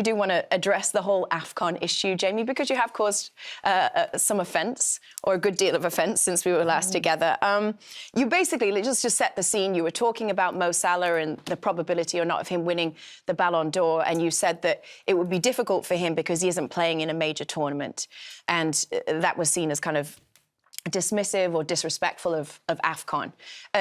I do want to address the whole AFCON issue, Jamie, because you have caused some offence, or a good deal of offence, since we were last together. You basically, just to set the scene, you were talking about Mo Salah and the probability or not of him winning the Balon d'Or, and you said that it would be difficult for him because he isn't playing in a major tournament, and that was seen as kind of dismissive or disrespectful of AFCON.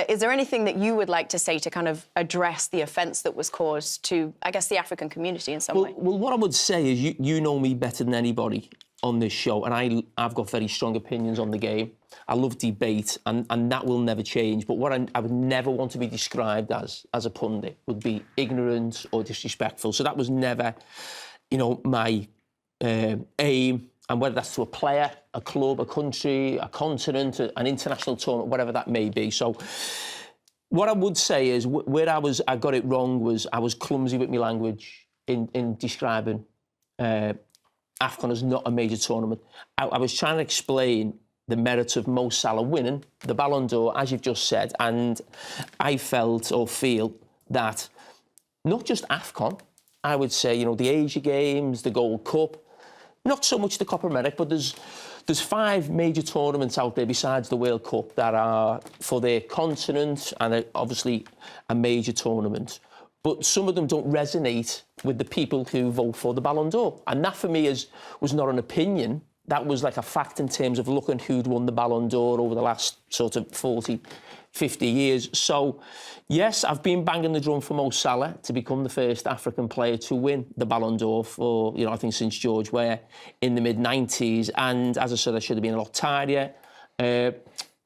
Is there anything that you would like to say to kind of address the offence that was caused to, I guess, the African community in some way? Well, what I would say is you know me better than anybody on this show, and I've got very strong opinions on the game. I love debate, and that will never change. But what I would never want to be described as a pundit would be ignorant or disrespectful. So that was never, my aim. And whether that's to a player, a club, a country, a continent, an international tournament, whatever that may be. So what I would say is where I got it wrong was I was clumsy with my language in describing AFCON as not a major tournament. I was trying to explain the merits of Mo Salah winning the Balon d'Or, as you've just said, and I felt or feel that not just AFCON, I would say, the Asia Games, the Gold Cup, not so much the Copa America, but there's 5 major tournaments out there besides the World Cup that are for their continent and obviously a major tournament. But some of them don't resonate with the people who vote for the Balon d'Or. And that for me was not an opinion. That was like a fact in terms of looking who'd won the Balon d'Or over the last sort of 40, 50 years. So, yes, I've been banging the drum for Mo Salah to become the first African player to win the Balon d'Or for, I think since George Weah in the mid-90s. And as I said, I should have been a lot tidier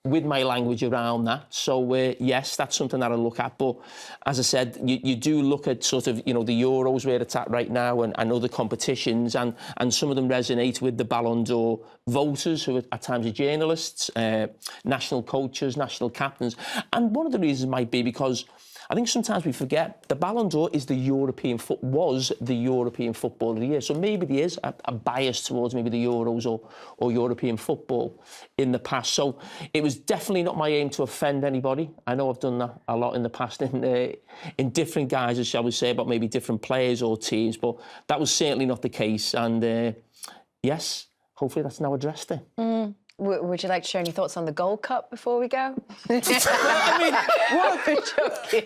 with my language around that. So, yes, that's something that I look at. But as I said, you do look at sort of, the Euros where it's at right now and other competitions, and some of them resonate with the Ballon d'Or voters who at times are journalists, national coaches, national captains. And one of the reasons might be because I think sometimes we forget the Ballon d'Or was the European Football of the Year. So maybe there is a bias towards maybe the Euros or European football in the past. So it was definitely not my aim to offend anybody. I know I've done that a lot in the past in different guises, shall we say, about maybe different players or teams, but that was certainly not the case. And yes, hopefully that's now addressed it. Would you like to share any thoughts on the Gold Cup before we go? I mean, what? I'm joking.